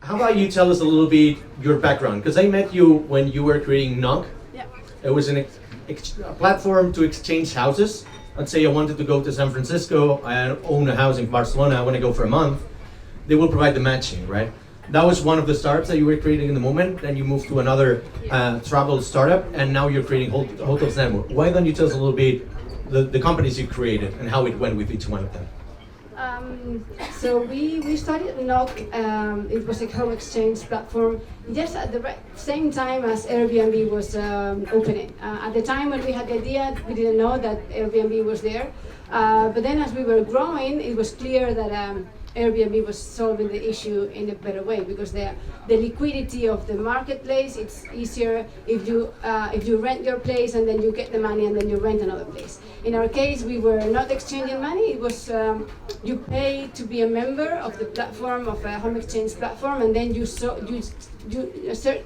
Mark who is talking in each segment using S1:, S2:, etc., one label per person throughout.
S1: how about you tell us a little bit your background? Because I met you when you were creating Knock.
S2: Yeah.
S1: It was a platform to exchange houses. Let's say I wanted to go to San Francisco, I own a house in Barcelona, I want to go for a month. They will provide the matching, right? That was one of the startups that you were creating in the moment. Then you moved to another travel startup, and now you're creating Hotels Network. Why don't you tell us a little bit the companies you created and how it went with each one of them?
S2: So we started Knock. It was a home exchange platform just at the same time as Airbnb was opening. At the time when we had the idea, we didn't know that Airbnb was there. But then as we were growing, it was clear that Airbnb was solving the issue in a better way, because the liquidity of the marketplace, it's easier if you rent your place and then you get the money and then you rent another place. In our case, we were not exchanging money. It was you pay to be a member of the platform, of a home exchange platform, and then you search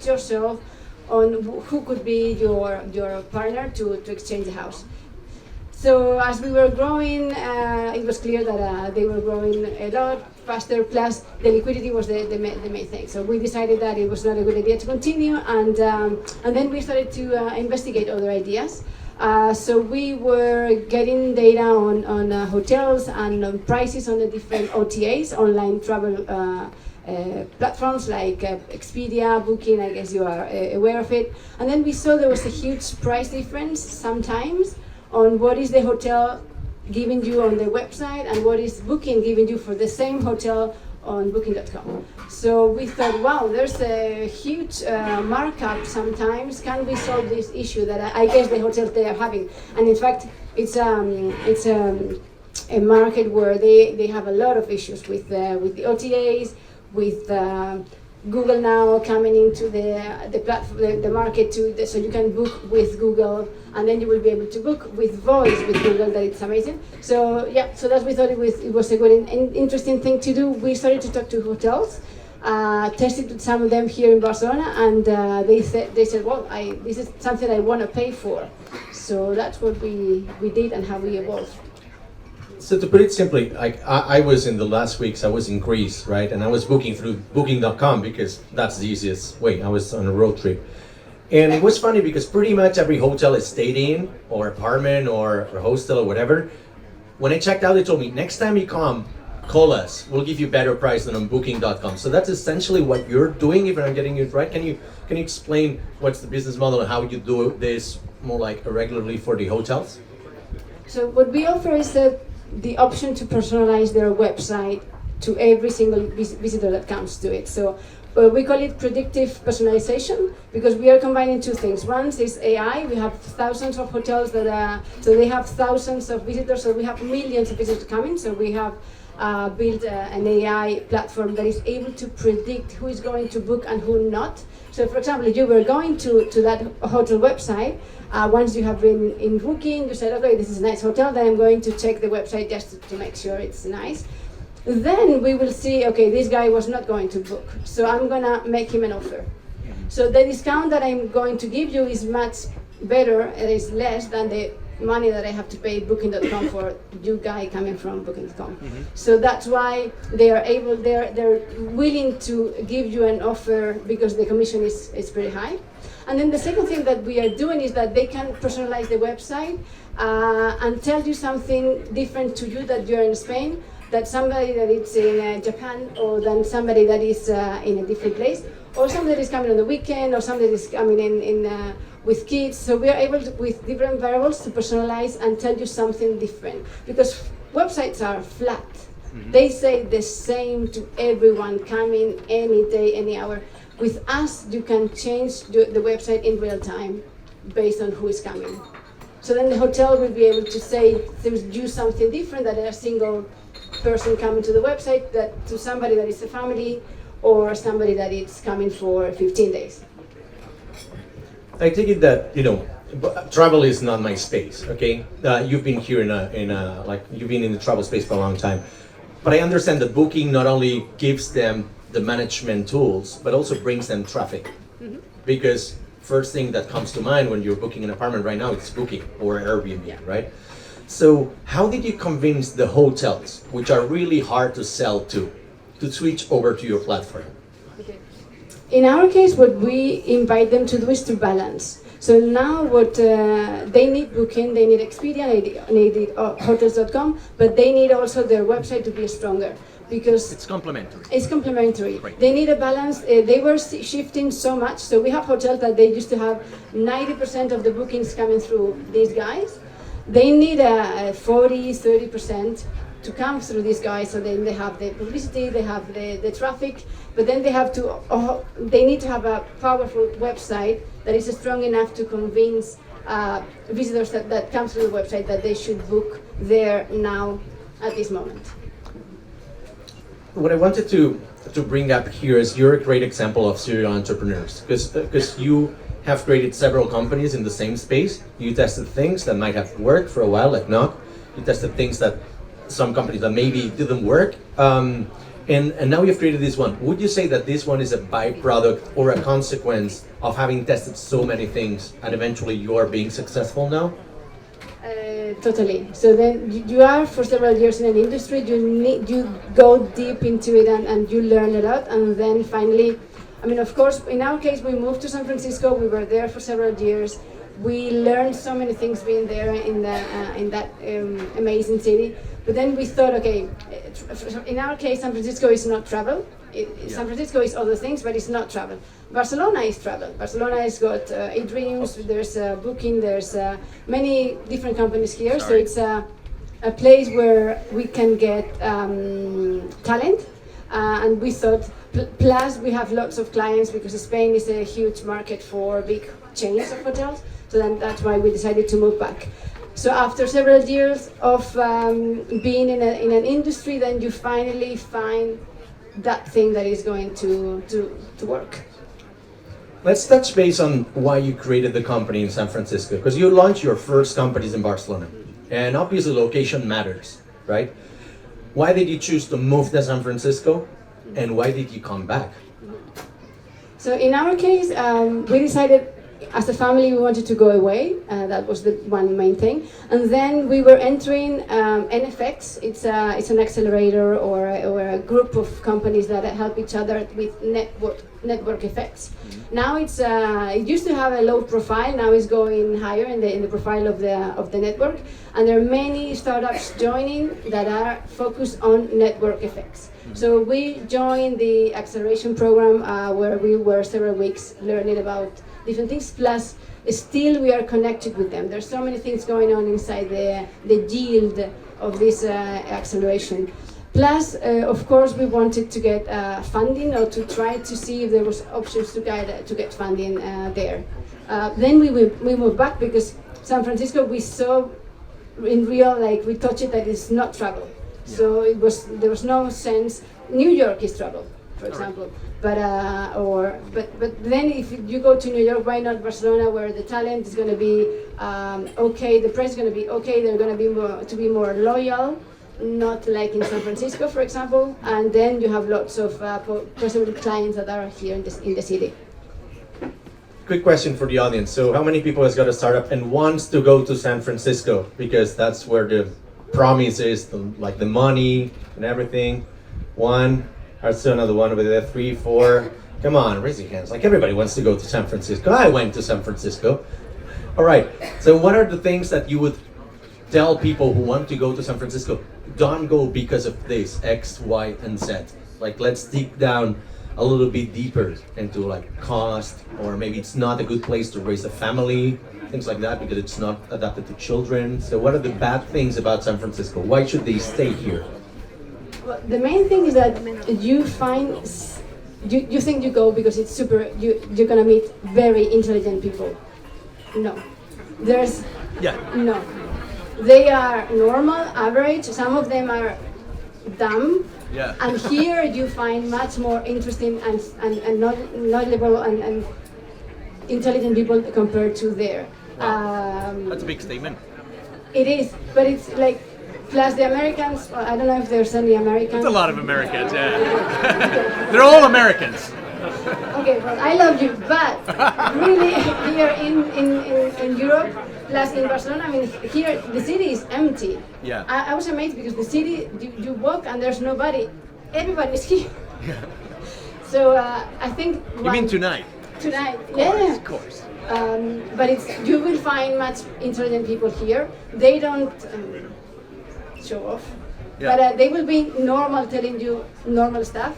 S2: yourself on who could be your partner to exchange the house. So as we were growing, it was clear that they were growing a lot faster, plus the liquidity was the main thing. So we decided that it was not a good idea to continue, and then we started to investigate other ideas. So we were getting data on hotels and on prices on the different OTAs, online travel platforms like Expedia, Booking, I guess you are aware of it. And then we saw there was a huge price difference sometimes on what is the hotel giving you on the website and what is Booking giving you for the same hotel on Booking.com. So we thought, wow, there's a huge markup sometimes. Can we solve this issue that I guess the hotels they are having? And in fact, it's a market where they have a lot of issues with the OTAs, with Google now coming into the platform, the market so you can book with Google, and then you will be able to book with voice with Google. That it's amazing. So yeah, so that we thought it was a good and interesting thing to do. We started to talk to hotels, tested with some of them here in Barcelona, and they said, well, this is something I want to pay for. So that's what we did and how we evolved.
S1: So to put it simply, like I was in the last weeks, I was in Greece, right? And I was booking through Booking.com because that's the easiest way. I was on a road trip. And it was funny because pretty much every hotel I stayed in, or apartment, or hostel, or whatever, when I checked out, they told me, next time you come, call us. We'll give you better price than on Booking.com. So that's essentially what you're doing, if I'm getting it right. Can you explain what's the business model and how you do this more like regularly for the hotels?
S2: So what we offer is the option to personalize their website to every single visitor that comes to it. So we call it predictive personalization because we are combining two things. One is AI. We have thousands of hotels so they have thousands of visitors, so we have millions of visitors coming. So we have built an AI platform that is able to predict who is going to book and who not. So for example, if you were going to that hotel website, once you have been in Booking, you said, okay, this is a nice hotel, then I'm going to check the website just to make sure it's nice. Then we will see, okay, this guy was not going to book, so I'm gonna make him an offer. So the discount that I'm going to give you is much better, it is less than the money that I have to pay Booking.com for you guy coming from Booking.com. Mm-hmm. So that's why they're willing to give you an offer because the commission is pretty high. And then the second thing that we are doing is that they can personalize the website and tell you something different to you that you're in Spain, that somebody that is in Japan, or than somebody that is in a different place, or somebody that is coming on the weekend, or somebody that is coming in with kids. So we are able to, with different variables, to personalize and tell you something different. Because websites are flat. Mm-hmm. They say the same to everyone coming any day, any hour. With us, you can change the website in real time based on who is coming. So then the hotel will be able to say, do something different than a single person coming to the website, that to somebody that is a family or somebody that is coming for 15 days.
S1: I take it that, travel is not my space, okay? You've been here you've been in the travel space for a long time. But I understand that Booking not only gives them the management tools, but also brings them traffic. Mm-hmm. Because first thing that comes to mind when you're booking an apartment right now, it's Booking or Airbnb, yeah. Right? So how did you convince the hotels, which are really hard to sell to switch over to your platform?
S2: Okay. In our case, what we invite them to do is to balance. So now what they need Booking, they need Expedia, they need hotels.com, but they need also their website to be stronger because
S3: It's complementary.
S2: it's complementary.
S3: Right.
S2: They need a balance. They were shifting so much. So we have hotels that they used to have 90% of the bookings coming through these guys. They need a 40, 30% to come through these guys. So then they have the publicity, they have the traffic, but then they need to have a powerful website that is strong enough to convince visitors that come through the website that they should book there now at this moment.
S1: What I wanted to bring up here is you're a great example of serial entrepreneurs because you have created several companies in the same space. You tested things that might have worked for a while, like Knock. You tested things that some companies that maybe didn't work, and now you've created this one. Would you say that this one is a byproduct or a consequence of having tested so many things and eventually you are being successful now?
S2: Totally. So then you are for several years in an industry, you go deep into it and you learn a lot, and then finally, I mean, of course, in our case, we moved to San Francisco. We were there for several years. We learned so many things being there in that amazing city. But then we thought, okay, in our case, San Francisco is not travel. San Francisco is other things, but it's not travel. Barcelona is travel. Barcelona has got eDreams, there's Booking, there's many different companies here. So it's a place where we can get talent. And we thought, plus we have lots of clients because Spain is a huge market for big chains of hotels. So then that's why we decided to move back. So after several years of being in an industry, then you finally find that thing that is going to work.
S1: Let's touch base on why you created the company in San Francisco, because you launched your first companies in Barcelona, and obviously location matters, right? Why did you choose to move to San Francisco, and why did you come back?
S2: So in our case, we decided as a family we wanted to go away. That was the one main thing. And then we were entering NFX. It's an accelerator or a group of companies that help each other with network effects. Now it used to have a low profile. Now it's going higher in the profile of the network. And there are many startups joining that are focused on network effects. So we joined the acceleration program where we were several weeks learning about different things, plus still we are connected with them. There's so many things going on inside the yield of this acceleration. Plus, of course, we wanted to get funding or to try to see if there was options to get funding there. Then we moved back because San Francisco we saw in real, like we touched it, that it's not travel. So there was no sense. New York is travel, for example. But then if you go to New York, why not Barcelona, where the talent is going to be okay, the price is going to be okay, they're going to be more loyal, not like in San Francisco, for example. And then you have lots of possible clients that are here in the city.
S1: Quick question for the audience. So how many people has got a startup and wants to go to San Francisco because that's where the promise is, like the money and everything? One. There's still another one over there, 3, 4. Come on, raise your hands. Like everybody wants to go to San Francisco. I went to San Francisco. All right. So what are the things that you would tell people who want to go to San Francisco? Don't go because of this, X, Y, and Z. Like let's dig down a little bit deeper into like cost, or maybe it's not a good place to raise a family, things like that, because it's not adapted to children. So what are the bad things about San Francisco? Why should they stay here?
S2: Well, the main thing is that you find, you think you go because it's super, you're gonna meet very intelligent people. No. No. They are normal, average, some of them are dumb.
S3: Yeah.
S2: And here you find much more interesting and knowledgeable and intelligent people compared to there.
S3: Wow. That's a big statement.
S2: It is, but it's like, plus the Americans, well, I don't know if there's any Americans.
S3: There's a lot of Americans, yeah. They're all Americans.
S2: Okay, well, I love you, but really here in Europe, plus in Barcelona, I mean, here the city is empty.
S3: Yeah.
S2: I was amazed because the city, you walk and there's nobody. Everybody's here.
S3: Yeah.
S2: So I think
S3: You mean tonight?
S2: tonight,
S3: Of course.
S2: but you will find much intelligent people here. They don't show off,
S3: Yeah.
S2: but they will be normal, telling you normal stuff.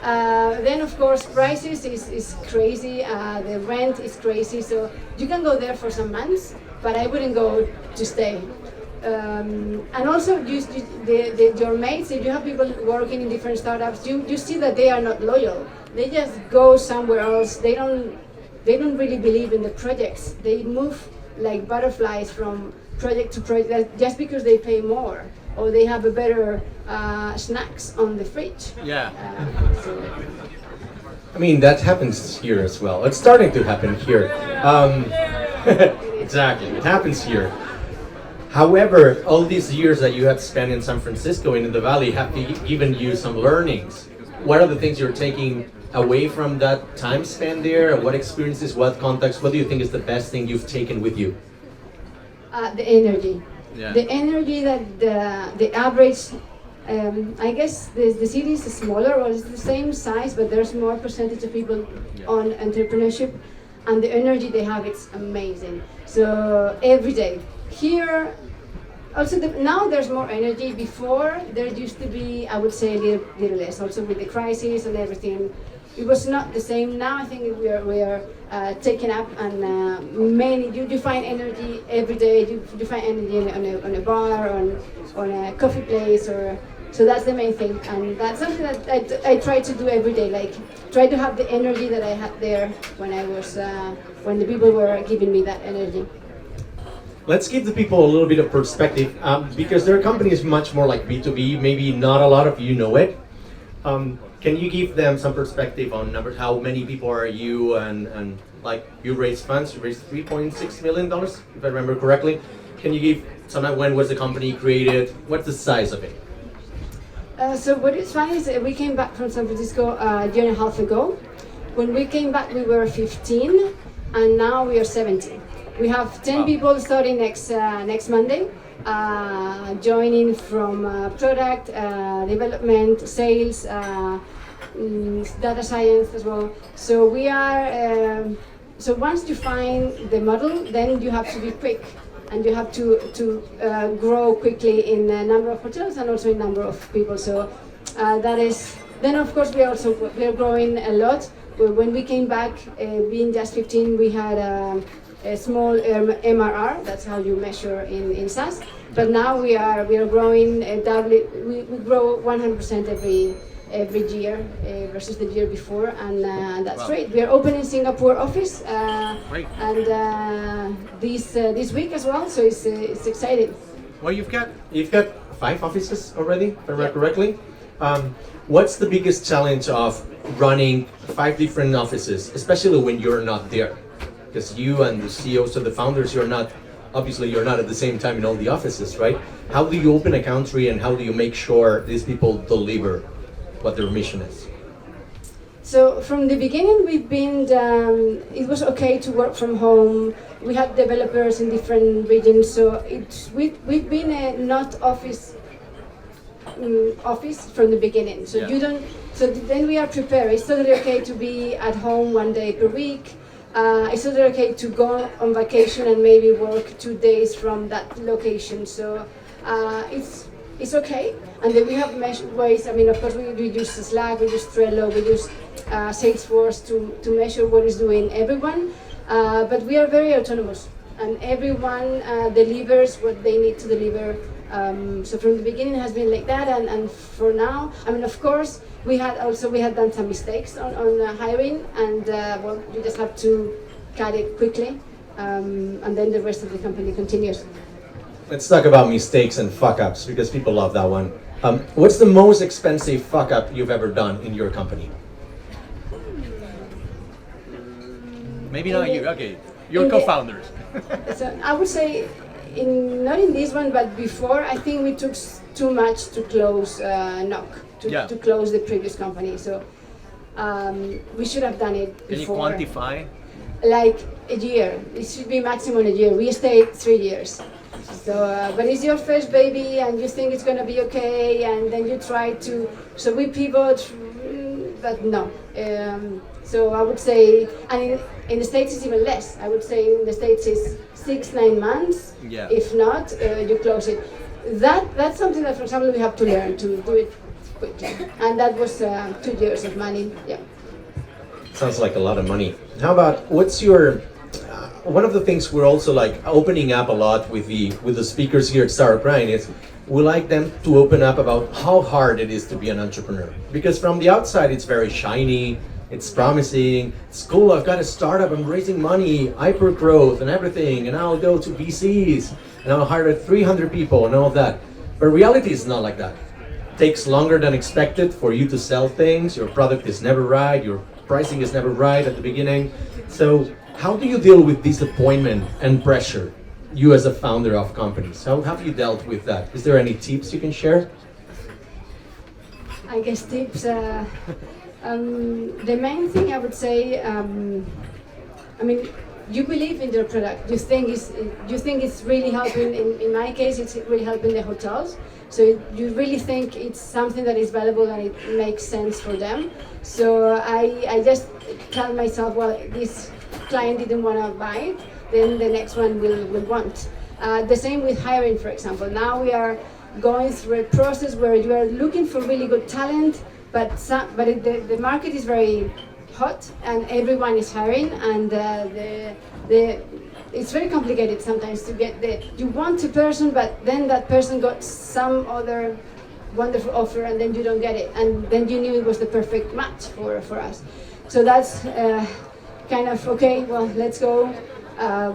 S2: Then of course prices is crazy. The rent is crazy, so you can go there for some months, but I wouldn't go to stay. And also, your mates, if you have people working in different startups, you see that they are not loyal. They just go somewhere else. They don't really believe in the projects. They move like butterflies from project to project just because they pay more or they have a better snacks on the fridge.
S3: Yeah.
S1: I mean, that happens here as well. It's starting to happen here. Exactly, it happens here. However, all these years that you have spent in San Francisco and in the Valley have given you some learnings. What are the things you're taking away from that time spent there? What experiences, what context, what do you think is the best thing you've taken with you?
S2: The energy.
S3: Yeah.
S2: The energy that the average, I guess the city is smaller or it's the same size, but there's more percentage of people on entrepreneurship, and the energy they have, it's amazing. So every day. Here, also now there's more energy. Before there used to be, I would say, a little less. Also with the crisis and everything, it was not the same. Now I think we are taken up, and you find energy every day. You find energy on a bar, on a coffee place, or so that's the main thing. And that's something that I try to do every day. Like try to have the energy that I had there when I was when the people were giving me that energy.
S1: Let's give the people a little bit of perspective because their company is much more like B2B. Maybe not a lot of you know it. Can you give them some perspective on numbers? How many people are you? And like you raised funds, you raised $3.6 million, if I remember correctly. Can you give some, when was the company created? What's the size of it?
S2: So what is funny is that we came back from San Francisco a year and a half ago. When we came back, we were 15, and now we are 70. We have 10 people starting next Monday, joining from product, development, sales, data science as well. So we are. So once you find the model, then you have to be quick, and you have to grow quickly in a number of hotels and also in number of people. So that is. Then of course we are growing a lot. When we came back, being just 15, we had a small MRR. That's how you measure in SaaS. But now we are growing we grow 100% every year versus the year before, and that's great. We are opening Singapore office and this week as well. So it's exciting.
S3: Well, you've got
S1: 5 offices already, if I remember correctly. What's the biggest challenge of running 5 different offices, especially when you're not there? Because you and the CEOs or the founders, you're not at the same time in all the offices, right? How do you open a country and how do you make sure these people deliver what their mission is?
S2: So from the beginning, we've been. It was okay to work from home. We had developers in different regions, so we've been a not office from the beginning. So you don't. So then we are prepared. It's totally okay to be at home 1 day per week. It's totally okay to go on vacation and maybe work 2 days from that location. So it's okay. And then we have measured ways. I mean, of course, we use Slack, we use Trello, we use Salesforce to measure what is doing everyone. But we are very autonomous, and everyone delivers what they need to deliver. So from the beginning it has been like that, and for now, I mean, of course, we had done some mistakes on hiring, and well, you just have to cut it quickly, and then the rest of the company continues.
S1: Let's talk about mistakes and fuck-ups, because people love that one. What's the most expensive fuck-up you've ever done in your company?
S3: maybe not you. Okay, your co-founders.
S2: So I would say, not in this one, but before, I think we took too much to close Knock, to close the previous company. So we should have done it before.
S3: Can you quantify?
S2: Like a year. It should be maximum a year. We stayed 3 years. So, but it's your first baby, and you think it's gonna be okay, and then you try to. So we pivot but no. So I would say, and in the States it's even less. I would say in the States it's 6-9 months.
S3: Yeah.
S2: If not, you close it. That's something that, for example, we have to learn to do it quickly, and that was 2 years of money. Yeah.
S1: Sounds like a lot of money. How about what's your one of the things we're also like opening up a lot with the speakers here at Startup Grind is we like them to open up about how hard it is to be an entrepreneur, because from the outside it's very shiny, it's promising, it's cool, I've got a startup, I'm raising money, hyper growth and everything, and I'll go to VCs and I'll hire 300 people and all of that. But reality is not like that. It takes longer than expected for you to sell things, your product is never right, your pricing is never right at the beginning. So how do you deal with disappointment and pressure, you as a founder of companies? How have you dealt with that? Is there any tips you can share?
S2: I guess tips. The main thing I would say, I mean, you believe in your product. You think it's really helping. In my case, it's really helping the hotels. So you really think it's something that is valuable and it makes sense for them. So I just tell myself, well, this client didn't want to buy it, then the next one will want. The same with hiring, for example. Now we are going through a process where you are looking for really good talent, but the market is very hot and everyone is hiring, and it's very complicated sometimes to get you want a person, but then that person got some other wonderful offer and then you don't get it, and then you knew it was the perfect match for us. So that's kind of okay, well, let's go.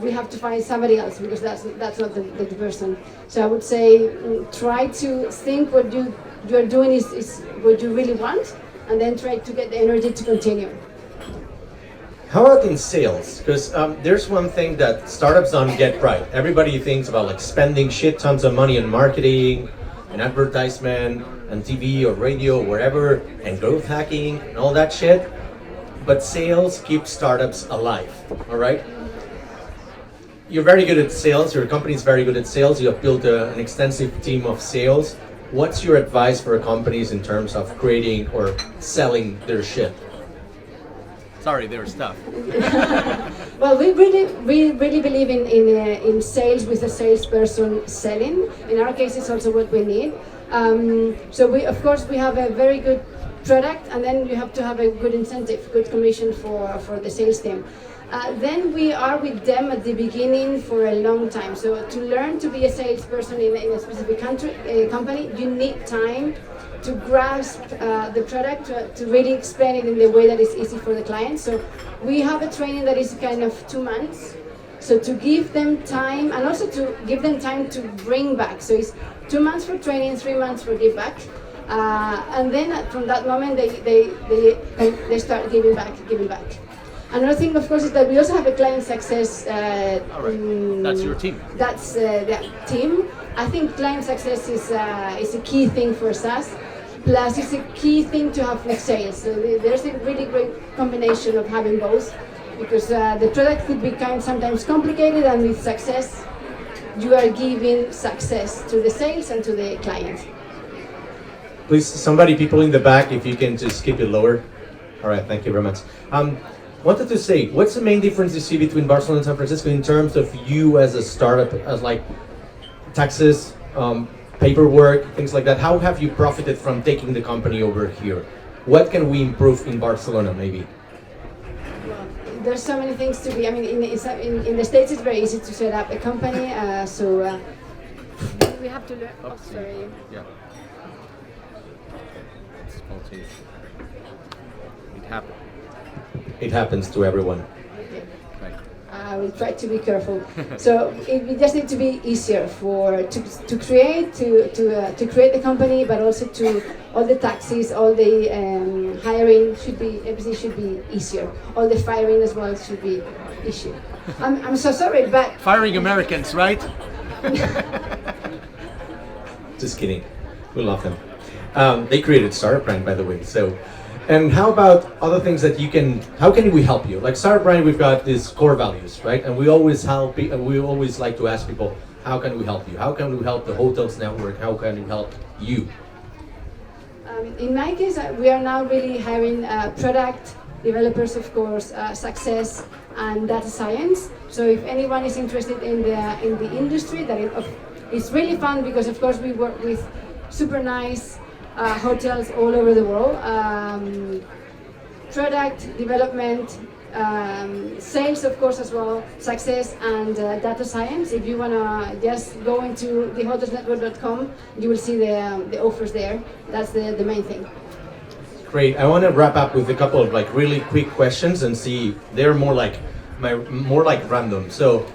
S2: We have to find somebody else because that's not the person. So I would say try to think what you are doing is what you really want, and then try to get the energy to continue.
S1: How about in sales? Because there's one thing that startups don't get right. Everybody thinks about like spending shit tons of money on marketing and advertisement and TV or radio or wherever, and growth hacking and all that shit. But sales keeps startups alive, all right? You're very good at sales, your company is very good at sales, you have built an extensive team of sales. What's your advice for companies in terms of creating or selling their shit?
S3: Sorry, their stuff.
S2: Well, we really believe in sales with a salesperson selling. In our case, it's also what we need. So of course we have a very good product, and then you have to have a good incentive, good commission for the sales team. Then we are with them at the beginning for a long time. So to learn to be a salesperson in a specific company, you need time to grasp the product, to really explain it in the way that is easy for the client. So we have a training that is kind of 2 months. So to give them time, and also to give them time to bring back. So it's 2 months for training, 3 months for give back. And then from that moment, they start giving back. Another thing, of course, is that we also have a client success.
S3: All right. That's your team.
S2: That's the team. I think client success is a key thing for SaaS. Plus, it's a key thing to have with sales. So there's a really great combination of having both, because the product could be sometimes complicated, and with success, you are giving success to the sales and to the client.
S1: Please, people in the back, if you can just keep it lower. All right, thank you very much. Wanted to say, what's the main difference you see between Barcelona and San Francisco in terms of you as a startup, as like taxes, paperwork, things like that? How have you profited from taking the company over here? What can we improve in Barcelona, maybe?
S2: Well, there's so many things to be. I mean, in the States, it's very easy to set up a company. So we have to learn. Oh, sorry.
S3: Yeah. Small change. It happened.
S1: It happens to everyone.
S3: Right.
S2: I will try to be careful. So it just needs to be easier to create the company, but also to all the taxes, all the hiring everything should be easier. All the firing as well should be easier. I'm so sorry, but
S3: Firing Americans, right?
S1: Just kidding. We love them. They created Startup Grind, by the way. So. And how about other things that how can we help you? Like Startup Grind, we've got these core values, right? And we always like to ask people, how can we help you? How can we help the hotels network? How can we help you?
S2: In my case, we are now really hiring product developers, of course, success and data science. So if anyone is interested in the industry, it's really fun because, of course, we work with super nice hotels all over the world. Product development, sales, of course, as well, success and data science. If you wanna just go into thehotelsnetwork.com, you will see the offers there. That's the main thing.
S1: Great. I want to wrap up with a couple of like really quick questions and see they're more like random. So,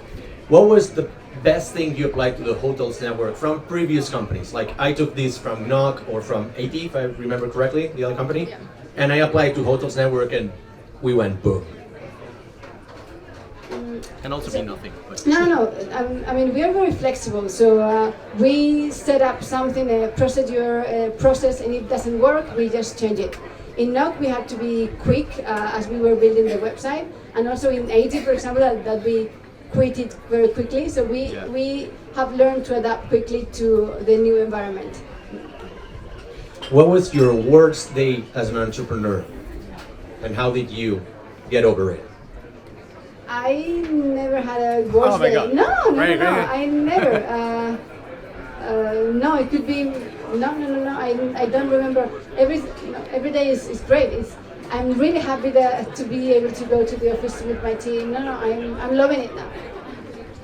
S1: what was the best thing you applied to the hotels network from previous companies? Like I took this from NOC or from AT, if I remember correctly, the other company,
S2: Yeah.
S1: and I applied to hotels network and we went boom.
S3: Can also be nothing. But
S2: No. I mean, we are very flexible. So we set up something, a procedure, a process, and if it doesn't work, we just change it. In NOC, we had to be quick as we were building the website, and also in AT, for example, that we quit it very quickly. So we have learned to adapt quickly to the new environment.
S1: What was your worst day as an entrepreneur, and how did you get over it?
S2: I never had a worse
S3: Oh my
S2: day.
S3: God.
S2: No,
S3: Great.
S2: I never. No, it could be. No. I don't remember. Every day is great. I'm really happy to be able to go to the office with my team. No, I'm loving it now.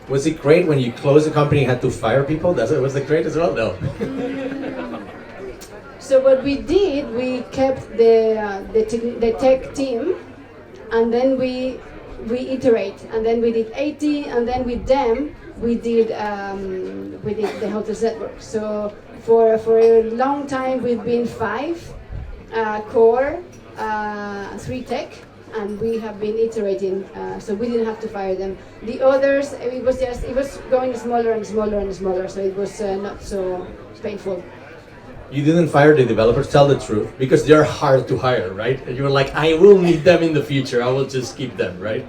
S1: Was it great when you closed the company and had to fire people? Was it great as well? No.
S2: So what we did, we kept the tech team, and then we iterate, and then we did 80, and then with them we did the hotels network. So for a long time we've been 5 core, 3 tech, and we have been iterating. So we didn't have to fire them. The others, it was going smaller and smaller and smaller. So it was not so painful.
S1: You didn't fire the developers, tell the truth, because they're hard to hire, right? And you were like, I will need them in the future, I will just keep them, right?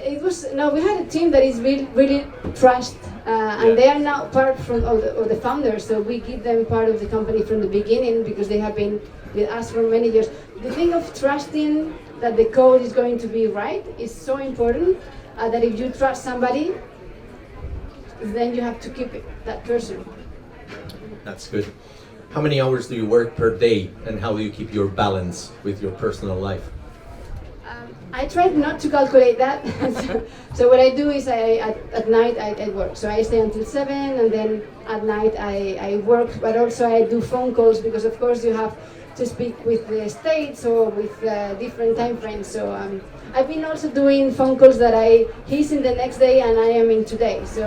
S2: We had a team that is really trust, and they are now part of the founders, so we give them part of the company from the beginning because they have been with us for many years. The thing of trusting that the code is going to be right is so important, that if you trust somebody, then you have to keep that person.
S1: That's good. How many hours do you work per day, and how do you keep your balance with your personal life?
S2: I tried not to calculate that. So what I do is at night I work. So I stay until 7, and then at night I work, but also I do phone calls because of course you have to speak with the states or with different time frames. So I've been also doing phone calls that he's in the next day and I am in today. So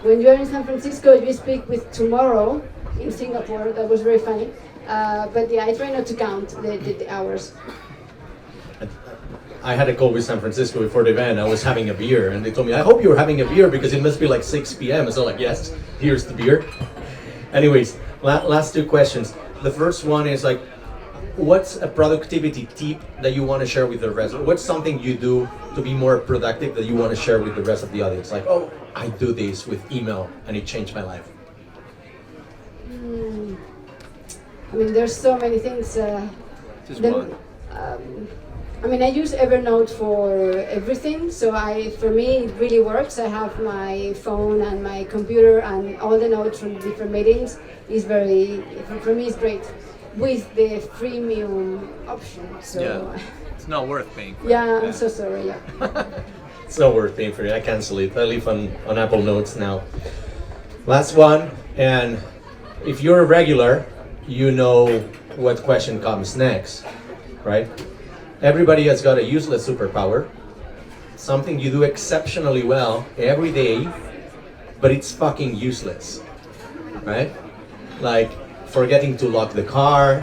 S2: when you're in San Francisco, you speak with tomorrow in Singapore. That was very funny. But yeah, I try not to count the hours.
S1: I had a call with San Francisco before the event. I was having a beer, and they told me, I hope you're having a beer because it must be like 6 p.m. So like, yes, here's the beer. Anyways, last 2 questions. The first one is like, what's a productivity tip that you want to share with the rest? What's something you do to be more productive that you want to share with the rest of the audience? Like, oh, I do this with email and it changed my life.
S2: I mean, there's so many things.
S3: just one.
S2: I mean, I use Evernote for everything, so for me it really works. I have my phone and my computer and all the notes from different meetings. For me it's great with the freemium option. So
S3: Yeah. It's not worth paying for.
S2: yeah, I'm so sorry. Yeah.
S1: It's not worth paying for it. I cancel it. I live on Apple Notes now. Last one, and if you're a regular, you know what question comes next, right? Everybody has got a useless superpower, something you do exceptionally well every day, but it's fucking useless, right? Like forgetting to lock the car,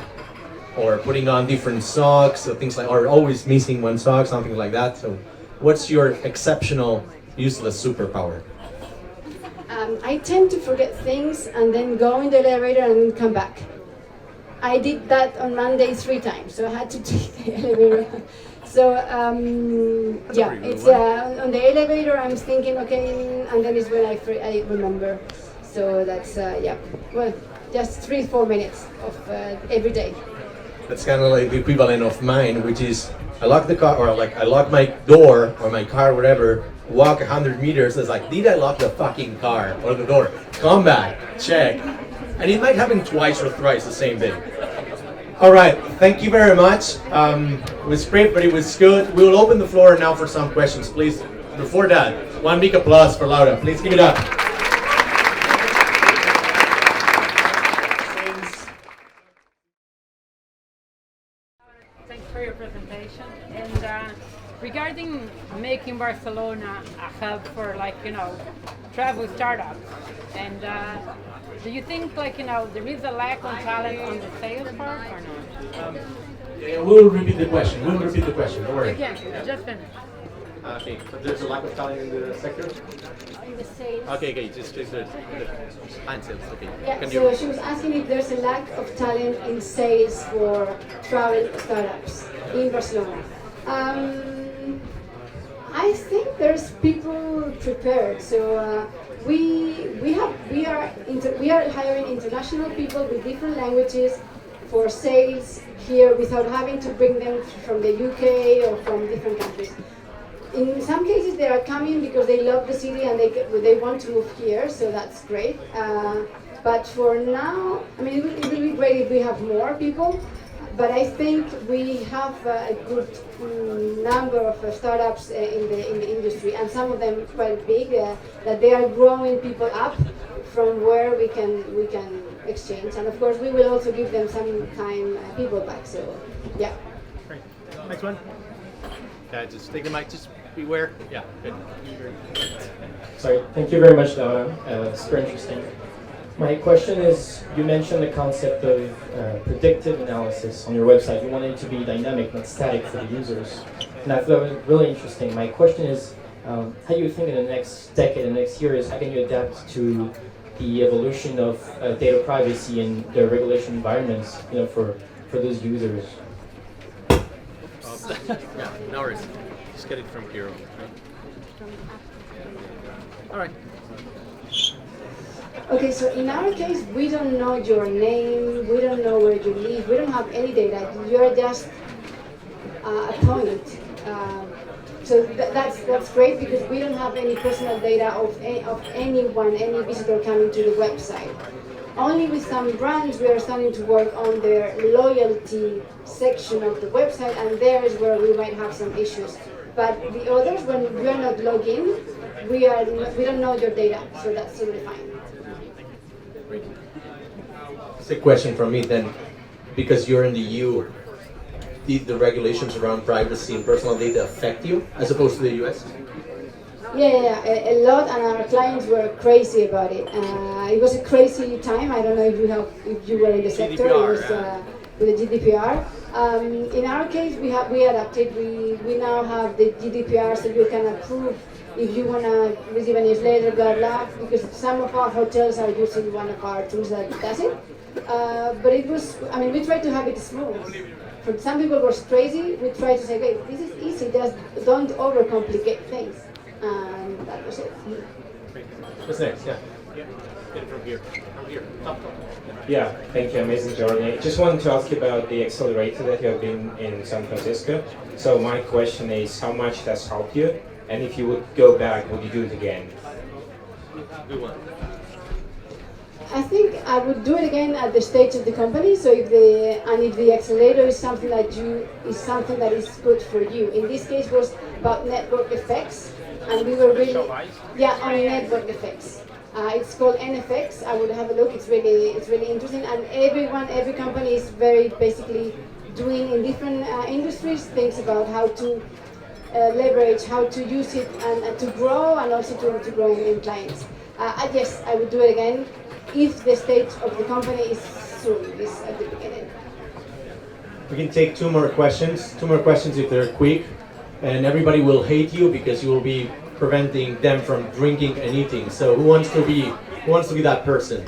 S1: or putting on different socks, or things like, or always missing one sock, something like that. So, what's your exceptional useless superpower?
S2: I tend to forget things and then go in the elevator and then come back. I did that on Monday 3 times, so I had to take the elevator. So yeah, it's on the elevator. I'm thinking, okay, and then it's when I remember. So that's yeah. Well, just 3-4 minutes of every day.
S1: That's kind of like the equivalent of mine, which is I lock the car, or like I lock my door or my car, whatever. Walk 100 meters. It's like, did I lock the fucking car or the door? Come back, check, and it might happen twice or thrice the same day. All right, thank you very much. It was great, but it was good. We will open the floor now for some questions, please. Before that, one big applause for Laura. Please give it up.
S4: Thanks for your presentation. And regarding making Barcelona a hub for, like, travel startups, and do you think, like, there is a lack of talent on the sales part or not?
S1: Yeah, we'll repeat the question. Don't worry.
S4: Again, just finish.
S1: Okay, but there's a lack of talent in the sector?
S2: In the sales.
S1: Okay, just the sales, okay.
S2: Yeah,
S1: Can
S2: so
S1: you-
S2: she was asking if there's a lack of talent in sales for travel startups in Barcelona. I think there's people prepared. So we are hiring international people with different languages for sales here without having to bring them from the UK or from different countries. In some cases, they are coming because they love the city and they want to move here, so that's great. But for now, I mean, it will be great if we have more people. But I think we have a good number of startups in the industry, and some of them quite big. That they are growing people up from where we can exchange, and of course we will also give them some time people back. So yeah.
S1: Great. Next one. Okay, just take the mic. Just beware. Yeah. Good.
S5: Sorry, thank you very much, Laura. Super interesting. My question is, you mentioned the concept of predictive analysis on your website. You want it to be dynamic, not static for the users. And I thought it was really interesting. My question is, how do you think in the next decade, the next years, how can you adapt to the evolution of data privacy and the regulation environments, for those users?
S1: Yeah, no worries. Just get it from here. All right.
S2: Okay, so in our case, we don't know your name, we don't know where you live, we don't have any data. You're just a point. So that's great because we don't have any personal data of anyone, any visitor coming to the website. Only with some brands we are starting to work on their loyalty section of the website, and there is where we might have some issues. But the others, when we are not logged in, we don't know your data, so that's totally fine.
S1: It's a question from me then, because you're in the EU, the regulations around privacy and personal data affect you as opposed to the US?
S2: Yeah, a lot, and our clients were crazy about it. It was a crazy time. I don't know if you were in the sector.
S1: GDPR,
S2: It was with the GDPR. In our case, we adapted. We now have the GDPR, so you can approve if you want to receive a newsletter, blah blah. Because some of our hotels are using one of our tools that does it. But it was. I mean, we tried to have it smooth. For some people, it was crazy. We tried to say, "Wait, this is easy. Just don't overcomplicate things." And that was it.
S1: What's next? Yeah. Get it from here. From here. Top.
S6: Yeah, thank you. Amazing journey. Just wanted to ask you about the accelerator that you have been in San Francisco. So my question is, how much it has helped you? And if you would go back, would you do it again?
S1: Good one.
S2: I think I would do it again at the stage of the company. So if the accelerator is something that is good for you. In this case, was about network effects, and we were really on network effects. It's called NFX. I would have a look. It's really interesting, and every company is very basically doing in different industries things about how to leverage, how to use it, and to grow, and also to grow in clients. Yes, I would do it again if the stage of the company is at the beginning.
S1: We can take two more questions. Two more questions if they're quick, and everybody will hate you because you will be preventing them from drinking and eating. So who wants to be that person?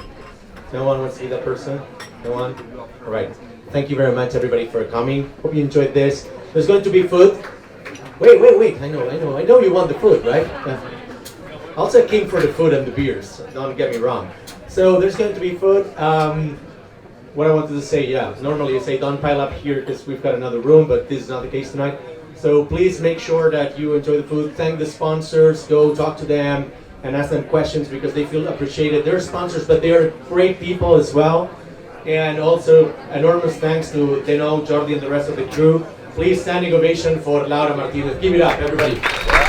S1: No one wants to be that person? No one? All right. Thank you very much, everybody, for coming. Hope you enjoyed this. There's going to be food. Wait. I know you want the food, right? Yeah. Also came for the food and the beers. Don't get me wrong. So there's going to be food. what I wanted to say, yeah, normally I say don't pile up here because we've got another room, but this is not the case tonight. So please make sure that you enjoy the food. Thank the sponsors. Go talk to them and ask them questions because they feel appreciated. They're sponsors, but they're great people as well. And also, enormous thanks to Deno, Jordi, and the rest of the crew. Please standing ovation for Laura Martinez. Give it up, everybody.